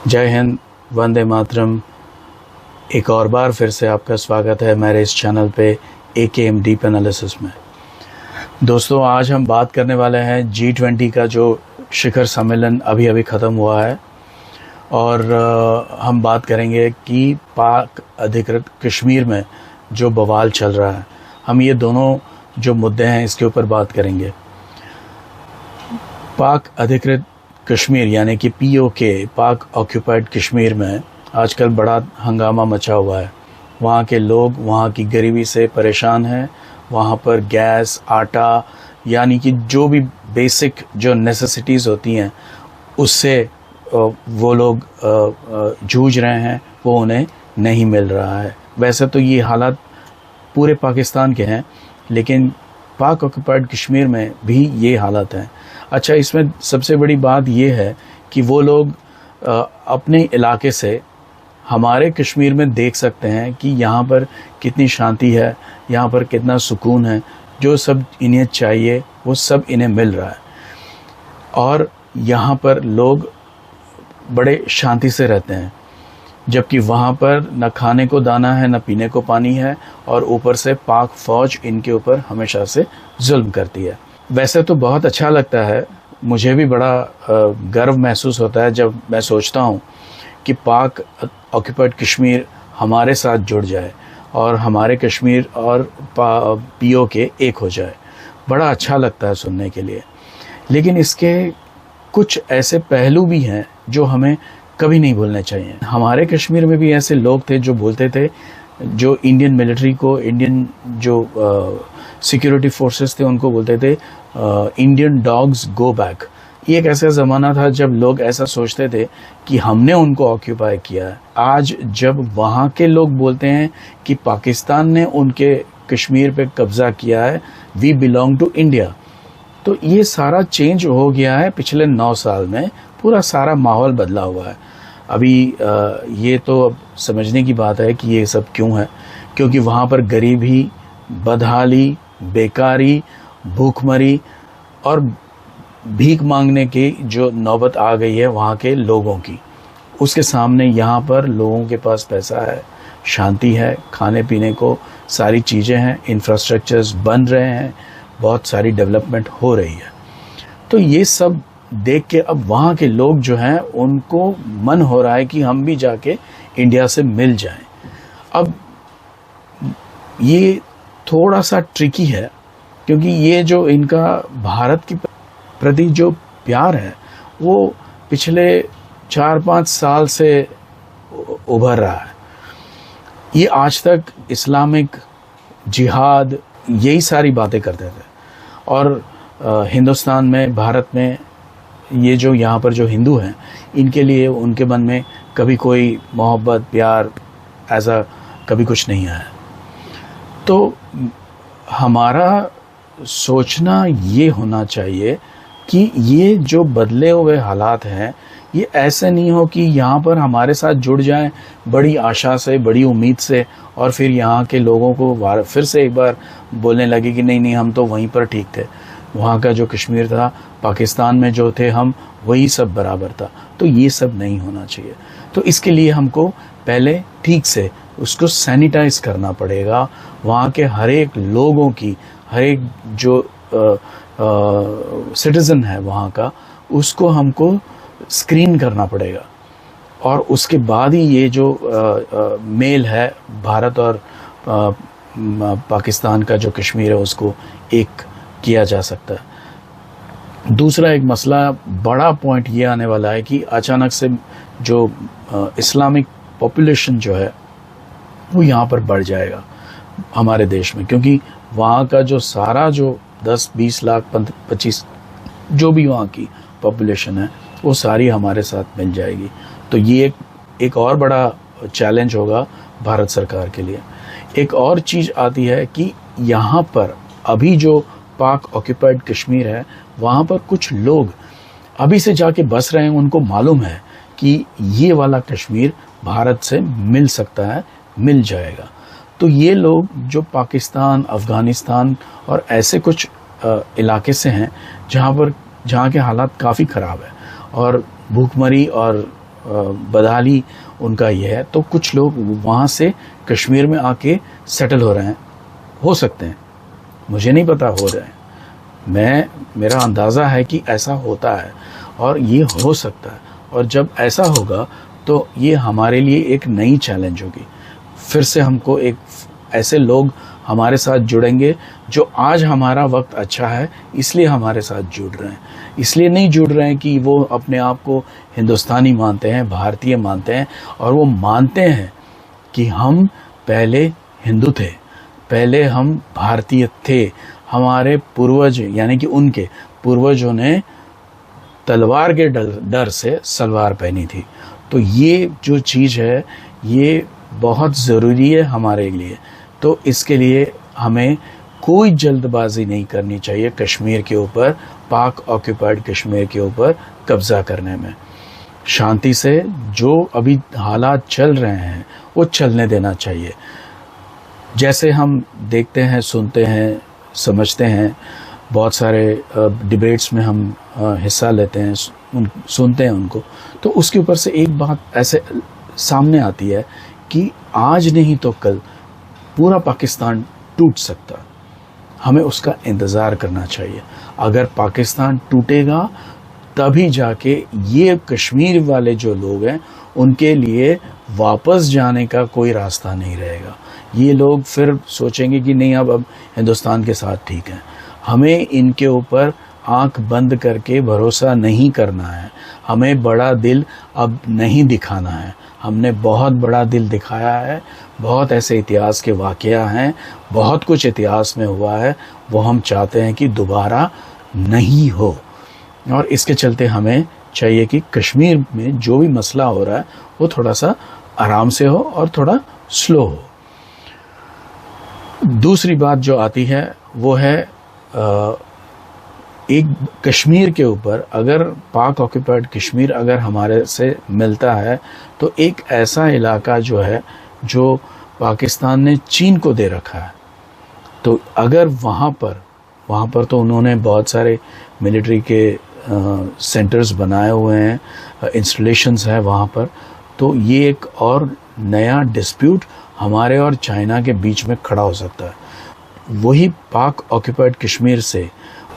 जय हिंद, वंदे मातरम। एक और बार फिर से आपका स्वागत है मेरे इस चैनल पे AKM डीप एनालिसिस में। दोस्तों, आज हम बात करने वाले हैं G20 का जो शिखर सम्मेलन अभी अभी ख़त्म हुआ है और हम बात करेंगे कि पाक अधिकृत कश्मीर में जो बवाल चल रहा है, हम ये दोनों जो मुद्दे हैं इसके ऊपर बात करेंगे। पाक अधिकृत कश्मीर यानी कि POK, पाक ऑक्यूपाइड कश्मीर में आजकल बड़ा हंगामा मचा हुआ है। वहाँ के लोग वहाँ की गरीबी से परेशान हैं। वहाँ पर गैस, आटा यानी कि जो भी बेसिक जो नेसेसिटीज़ होती हैं उससे वो लोग जूझ रहे हैं, वो उन्हें नहीं मिल रहा है। वैसे तो ये हालात पूरे पाकिस्तान के हैं, लेकिन पाक ऑक्यूपाइड कश्मीर में भी ये हालत हैं। अच्छा, इसमें सबसे बड़ी बात ये है कि वो लोग अपने इलाके से हमारे कश्मीर में देख सकते हैं कि यहाँ पर कितनी शांति है, यहाँ पर कितना सुकून है। जो सब इन्हें चाहिए वो सब इन्हें मिल रहा है और यहाँ पर लोग बड़े शांति से रहते हैं, जबकि वहाँ पर न खाने को दाना है, न पीने को पानी है और ऊपर से पाक फ़ौज इनके ऊपर हमेशा से जुल्म करती है। वैसे तो बहुत अच्छा लगता है, मुझे भी बड़ा गर्व महसूस होता है जब मैं सोचता हूँ कि पाक ऑक्यूपाइड कश्मीर हमारे साथ जुड़ जाए और हमारे कश्मीर और POK एक हो जाए। बड़ा अच्छा लगता है सुनने के लिए। लेकिन इसके कुछ ऐसे पहलू भी हैं जो हमें कभी नहीं भूलने चाहिए। हमारे कश्मीर में भी ऐसे लोग थे जो बोलते थे, जो इंडियन मिलिट्री को, इंडियन जो सिक्योरिटी फोर्सेस थे उनको बोलते थे इंडियन डॉग्स गो बैक। ये एक ऐसा ज़माना था जब लोग ऐसा सोचते थे कि हमने उनको ऑक्यूपाई किया है। आज जब वहाँ के लोग बोलते हैं कि पाकिस्तान ने उनके कश्मीर पे कब्ज़ा किया है, वी बिलोंग टू इंडिया, तो ये सारा चेंज हो गया है। पिछले 9 साल में पूरा सारा माहौल बदला हुआ है। अभी ये तो अब समझने की बात है कि ये सब क्यों है, क्योंकि वहाँ पर गरीबी, बदहाली, बेकारी, भूखमरी और भीख मांगने की जो नौबत आ गई है वहाँ के लोगों की, उसके सामने यहाँ पर लोगों के पास पैसा है, शांति है, खाने पीने को सारी चीज़ें हैं, इंफ्रास्ट्रक्चर्स बन रहे हैं, बहुत सारी डेवलपमेंट हो रही है। तो ये सब देख के अब वहाँ के लोग जो हैं उनको मन हो रहा है कि हम भी जाके इंडिया से मिल जाएं। अब ये थोड़ा सा ट्रिकी है, क्योंकि ये जो इनका भारत के प्रति जो प्यार है वो पिछले 4-5 साल से उभर रहा है। ये आज तक इस्लामिक जिहाद यही सारी बातें करते थे और हिंदुस्तान में, भारत में ये जो यहाँ पर जो हिंदू हैं, इनके लिए उनके मन में कभी कोई मोहब्बत, प्यार ऐसा कभी कुछ नहीं आया। तो हमारा सोचना ये होना चाहिए कि ये जो बदले हुए हालात हैं, ये ऐसे नहीं हो कि यहाँ पर हमारे साथ जुड़ जाएं बड़ी आशा से, बड़ी उम्मीद से, और फिर यहाँ के लोगों को फिर से एक बार बोलने लगे कि नहीं नहीं, हम तो वहीं पर ठीक थे, वहाँ का जो कश्मीर था, पाकिस्तान में जो थे हम, वही सब बराबर था। तो ये सब नहीं होना चाहिए। तो इसके लिए हमको पहले ठीक से उसको सैनिटाइज करना पड़ेगा। वहाँ के हर एक लोगों की, हर एक जो सिटीज़न है वहाँ का, उसको हमको स्क्रीन करना पड़ेगा और उसके बाद ही ये जो मेल है भारत और पाकिस्तान का जो कश्मीर है उसको एक किया जा सकता है। दूसरा एक मसला, बड़ा पॉइंट ये आने वाला है कि अचानक से जो इस्लामिक पॉपुलेशन जो है वो यहाँ पर बढ़ जाएगा हमारे देश में, क्योंकि वहाँ का जो सारा जो 10-20 लाख 25 जो भी वहाँ की पॉपुलेशन है वो सारी हमारे साथ मिल जाएगी। तो ये एक और बड़ा चैलेंज होगा भारत सरकार के लिए। एक और चीज़ आती है कि यहाँ पर अभी जो पाक ऑक्यूपाइड कश्मीर है, वहाँ पर कुछ लोग अभी से जाके बस रहे हैं, उनको मालूम है कि ये वाला कश्मीर भारत से मिल सकता है, मिल जाएगा। तो ये लोग जो पाकिस्तान, अफ़गानिस्तान और ऐसे कुछ इलाके से हैं जहाँ के हालात काफ़ी ख़राब है और भूखमरी और बदहाली उनका ये है, तो कुछ लोग वहाँ से कश्मीर में आके सेटल हो रहे हैं, हो सकते हैं, मुझे नहीं पता हो रहे हैं, मेरा अंदाज़ा है कि ऐसा होता है और ये हो सकता है। और जब ऐसा होगा तो ये हमारे लिए एक नई चैलेंज होगी। फिर से हमको एक ऐसे लोग हमारे साथ जुड़ेंगे जो आज हमारा वक्त अच्छा है इसलिए हमारे साथ जुड़ रहे हैं, इसलिए नहीं जुड़ रहे हैं कि वो अपने आप को हिंदुस्तानी मानते हैं, भारतीय मानते हैं, और वो मानते हैं कि हम पहले हिंदू थे, पहले हम भारतीय थे, हमारे पूर्वज यानी कि उनके पूर्वजों ने तलवार के डर से सलवार पहनी थी। तो ये जो चीज़ है ये बहुत ज़रूरी है हमारे लिए। तो इसके लिए हमें कोई जल्दबाजी नहीं करनी चाहिए कश्मीर के ऊपर, पाक ऑक्यूपाइड कश्मीर के ऊपर कब्ज़ा करने में। शांति से जो अभी हालात चल रहे हैं वो चलने देना चाहिए। जैसे हम देखते हैं, सुनते हैं, समझते हैं, बहुत सारे डिबेट्स में हम हिस्सा लेते हैं, सुनते हैं उनको, तो उसके ऊपर से एक बात ऐसे सामने आती है कि आज नहीं तो कल पूरा पाकिस्तान टूट सकता है। हमें उसका इंतज़ार करना चाहिए। अगर पाकिस्तान टूटेगा तभी जाके ये कश्मीर वाले जो लोग हैं उनके लिए वापस जाने का कोई रास्ता नहीं रहेगा। ये लोग फिर सोचेंगे कि नहीं अब हिंदुस्तान के साथ ठीक है। हमें इनके ऊपर आंख बंद करके भरोसा नहीं करना है। हमें बड़ा दिल अब नहीं दिखाना है। हमने बहुत बड़ा दिल दिखाया है, बहुत ऐसे इतिहास के वाक़या हैं, बहुत कुछ इतिहास में हुआ है, वो हम चाहते हैं कि दोबारा नहीं हो। और इसके चलते हमें चाहिए कि कश्मीर में जो भी मसला हो रहा है वो थोड़ा सा आराम से हो और थोड़ा स्लो हो। दूसरी बात जो आती है वो है एक कश्मीर के ऊपर, अगर पाक ऑक्यूपाइड कश्मीर अगर हमारे से मिलता है तो एक ऐसा इलाका जो है जो पाकिस्तान ने चीन को दे रखा है, तो अगर वहाँ पर तो उन्होंने बहुत सारे मिलिट्री के सेंटर्स बनाए हुए हैं, इंस्टॉलेशंस है वहाँ पर, तो ये एक और नया डिस्प्यूट हमारे और चाइना के बीच में खड़ा हो सकता है। वही पाक ऑक्यूपाइड कश्मीर से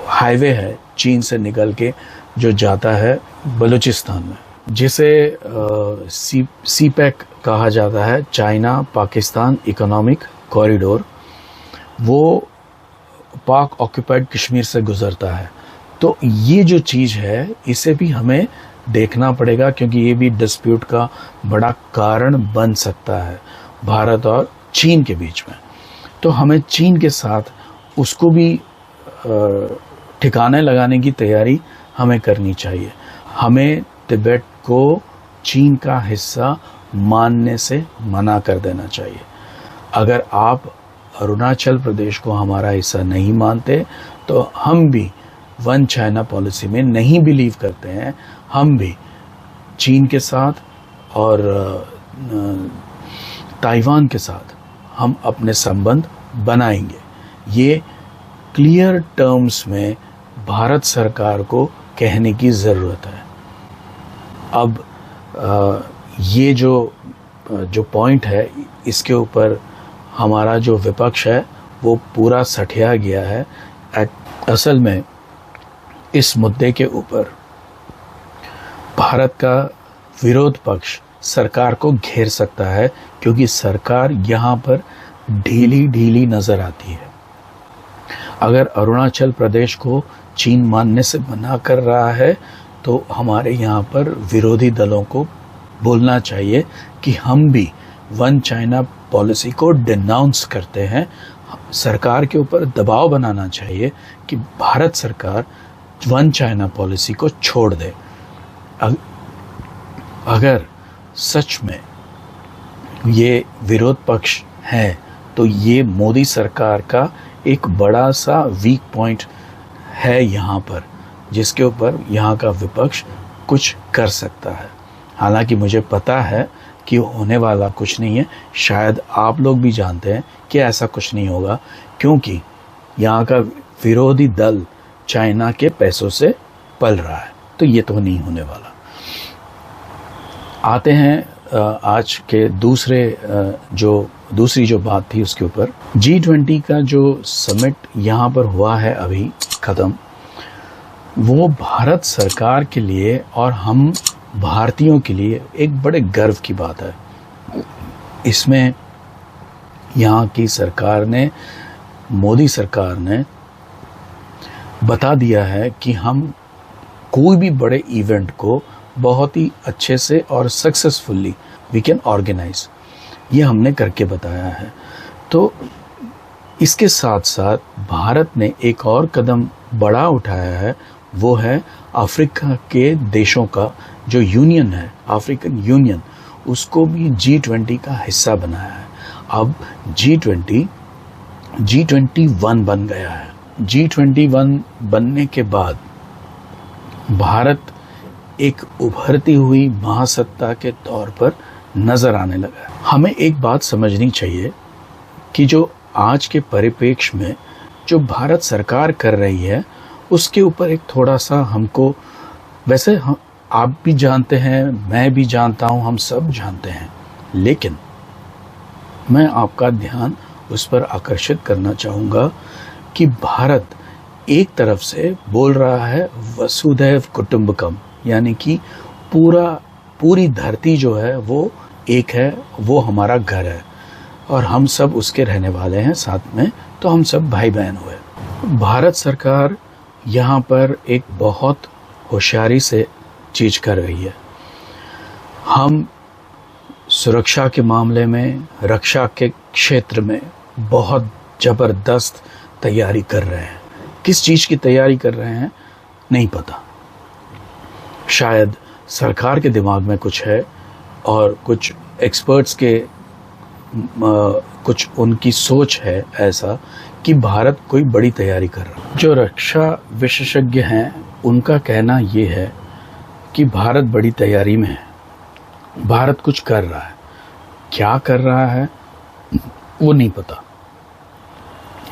हाईवे है चीन से निकल के जो जाता है बलूचिस्तान में, जिसे सीपैक कहा जाता है, चाइना पाकिस्तान इकोनॉमिक कॉरिडोर, वो पाक ऑक्यूपाइड कश्मीर से गुजरता है। तो ये जो चीज़ है इसे भी हमें देखना पड़ेगा, क्योंकि ये भी डिस्प्यूट का बड़ा कारण बन सकता है भारत और चीन के बीच में। तो हमें चीन के साथ उसको भी ठिकाने लगाने की तैयारी हमें करनी चाहिए। हमें तिब्बत को चीन का हिस्सा मानने से मना कर देना चाहिए। अगर आप अरुणाचल प्रदेश को हमारा हिस्सा नहीं मानते तो हम भी वन चाइना पॉलिसी में नहीं बिलीव करते हैं। हम भी चीन के साथ और ताइवान के साथ हम अपने संबंध बनाएंगे। ये क्लियर टर्म्स में भारत सरकार को कहने की ज़रूरत है। अब ये जो पॉइंट है इसके ऊपर हमारा जो विपक्ष है वो पूरा सठिया गया है। असल में इस मुद्दे के ऊपर भारत का विरोध पक्ष सरकार को घेर सकता है, क्योंकि सरकार यहाँ पर ढीली नज़र आती है। अगर अरुणाचल प्रदेश को चीन मानने से मना कर रहा है तो हमारे यहाँ पर विरोधी दलों को बोलना चाहिए कि हम भी वन चाइना पॉलिसी को डिनाउंस करते हैं। सरकार के ऊपर दबाव बनाना चाहिए कि भारत सरकार वन चाइना पॉलिसी को छोड़ दे। अगर सच में ये विरोध पक्ष है तो ये मोदी सरकार का एक बड़ा सा वीक पॉइंट है यहाँ पर, जिसके ऊपर यहाँ का विपक्ष कुछ कर सकता है। हालांकि मुझे पता है कि होने वाला कुछ नहीं है, शायद आप लोग भी जानते हैं कि ऐसा कुछ नहीं होगा, क्योंकि यहाँ का विरोधी दल चाइना के पैसों से पल रहा है, तो ये तो नहीं होने वाला। आते हैं आज के दूसरी जो बात थी उसके ऊपर। G20 का जो समिट यहाँ पर हुआ है अभी ख़त्म, वो भारत सरकार के लिए और हम भारतीयों के लिए एक बड़े गर्व की बात है। इसमें यहाँ की सरकार ने, मोदी सरकार ने बता दिया है कि हम कोई भी बड़े इवेंट को बहुत ही अच्छे से और सक्सेसफुली वी कैन ऑर्गेनाइज, ये हमने करके बताया है। तो इसके साथ साथ भारत ने एक और कदम बड़ा उठाया है, वो है अफ्रीका के देशों का जो यूनियन है, अफ्रीकन यूनियन, उसको भी G20 का हिस्सा बनाया है। अब G21 बन गया है। G21 बनने के बाद भारत एक उभरती हुई महासत्ता के तौर पर नजर आने लगा है। हमें एक बात समझनी चाहिए कि जो आज के परिप्रेक्ष्य में जो भारत सरकार कर रही है, उसके ऊपर एक थोड़ा सा हमको, वैसे आप भी जानते हैं, मैं भी जानता हूं, हम सब जानते हैं, लेकिन मैं आपका ध्यान उस पर आकर्षित करना चाहूँगा कि भारत एक तरफ से बोल रहा है वसुधैव कुटुंबकम, यानी कि पूरी धरती जो है वो एक है, वो हमारा घर है और हम सब उसके रहने वाले हैं साथ में, तो हम सब भाई बहन हुए। भारत सरकार यहाँ पर एक बहुत होशियारी से चीज कर रही है। हम सुरक्षा के मामले में, रक्षा के क्षेत्र में बहुत जबरदस्त तैयारी कर रहे हैं। किस चीज की तैयारी कर रहे हैं नहीं पता, शायद सरकार के दिमाग में कुछ है और कुछ एक्सपर्ट्स के कुछ उनकी सोच है ऐसा कि भारत कोई बड़ी तैयारी कर रहा है। जो रक्षा विशेषज्ञ हैं उनका कहना ये है कि भारत बड़ी तैयारी में है, भारत कुछ कर रहा है, क्या कर रहा है वो नहीं पता,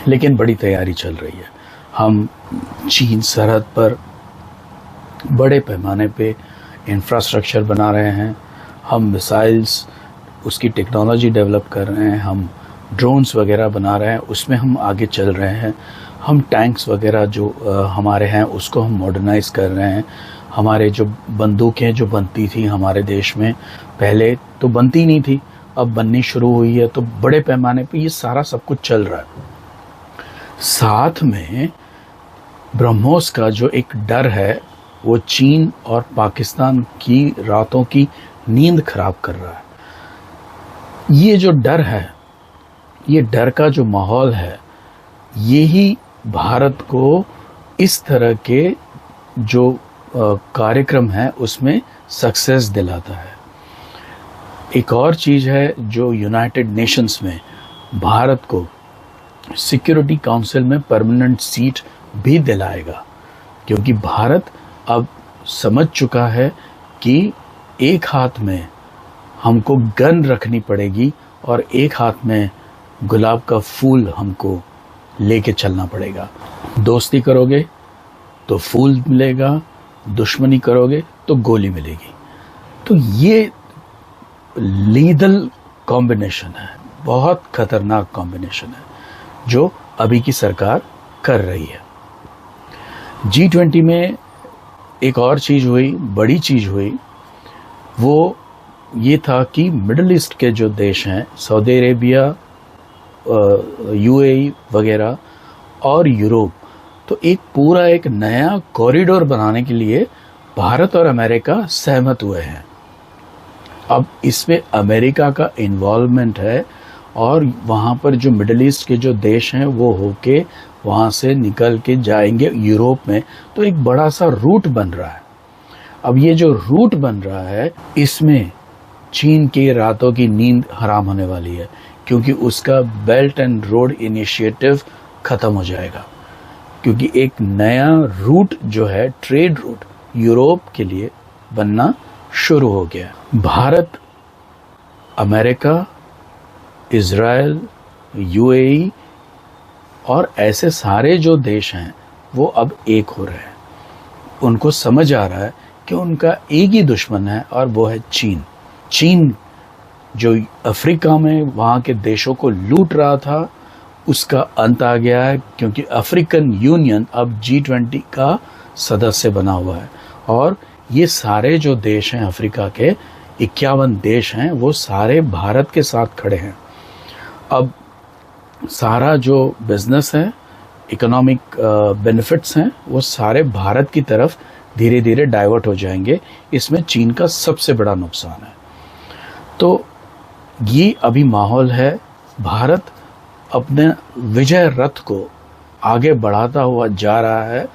लेकिन बड़ी तैयारी चल रही है। हम चीन सरहद पर बड़े पैमाने पे इंफ्रास्ट्रक्चर बना रहे हैं, हम मिसाइल्स, उसकी टेक्नोलॉजी डेवलप कर रहे हैं, हम ड्रोन्स वगैरह बना रहे हैं, उसमें हम आगे चल रहे हैं, हम टैंक्स वगैरह जो हमारे हैं उसको हम मॉडर्नाइज कर रहे हैं। हमारे जो बंदूकें जो बनती थी हमारे देश में, पहले तो बनती नहीं थी, अब बननी शुरू हुई है, तो बड़े पैमाने पे ये सारा सब कुछ चल रहा है। साथ में ब्रह्मोस का जो एक डर है वो चीन और पाकिस्तान की रातों की नींद खराब कर रहा है। ये जो डर है, ये डर का जो माहौल है, यही भारत को इस तरह के जो कार्यक्रम है उसमें सक्सेस दिलाता है। एक और चीज़ है जो यूनाइटेड नेशंस में भारत को सिक्योरिटी काउंसिल में परमानेंट सीट भी दिलाएगा, क्योंकि भारत अब समझ चुका है कि एक हाथ में हमको गन रखनी पड़ेगी और एक हाथ में गुलाब का फूल हमको लेके चलना पड़ेगा। दोस्ती करोगे तो फूल मिलेगा, दुश्मनी करोगे तो गोली मिलेगी। तो ये लीदल कॉम्बिनेशन है, बहुत खतरनाक कॉम्बिनेशन है जो अभी की सरकार कर रही है। G20 में एक और चीज़ हुई, बड़ी चीज़ हुई, वो ये था कि मिडिल ईस्ट के जो देश हैं, सऊदी अरेबिया, UAE वगैरह और यूरोप, तो एक नया कॉरिडोर बनाने के लिए भारत और अमेरिका सहमत हुए हैं। अब इसमें अमेरिका का इन्वॉल्वमेंट है और वहाँ पर जो मिडिल ईस्ट के जो देश हैं वो होके वहाँ से निकल के जाएंगे यूरोप में, तो एक बड़ा सा रूट बन रहा है। अब ये जो रूट बन रहा है, इसमें चीन की रातों की नींद हराम होने वाली है, क्योंकि उसका बेल्ट एंड रोड इनिशिएटिव खत्म हो जाएगा, क्योंकि एक नया रूट जो है, ट्रेड रूट यूरोप के लिए बनना शुरू हो गया। भारत, अमेरिका, इजराइल, UAE और ऐसे सारे जो देश हैं वो अब एक हो रहे हैं। उनको समझ आ रहा है कि उनका एक ही दुश्मन है और वो है चीन। चीन जो अफ्रीका में वहाँ के देशों को लूट रहा था, उसका अंत आ गया है, क्योंकि अफ्रीकन यूनियन अब G20 का सदस्य बना हुआ है। और ये सारे जो देश हैं अफ्रीका के 51 देश हैं, वो सारे भारत के साथ खड़े हैं। अब सारा जो बिजनेस है, इकोनॉमिक बेनिफिट्स हैं, वो सारे भारत की तरफ धीरे धीरे डाइवर्ट हो जाएंगे। इसमें चीन का सबसे बड़ा नुकसान है। तो ये अभी माहौल है। भारत अपने विजय रथ को आगे बढ़ाता हुआ जा रहा है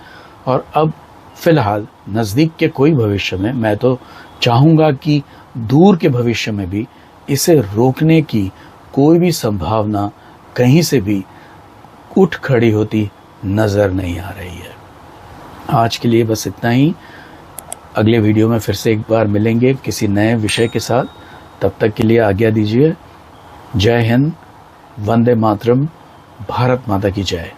और अब फिलहाल नज़दीक के कोई भविष्य में, मैं तो चाहूँगा कि दूर के भविष्य में भी इसे रोकने की कोई भी संभावना कहीं से भी उठ खड़ी होती नज़र नहीं आ रही है। आज के लिए बस इतना ही। अगले वीडियो में फिर से एक बार मिलेंगे किसी नए विषय के साथ। तब तक के लिए आज्ञा दीजिए। जय हिंद, वंदे मातरम, भारत माता की जय।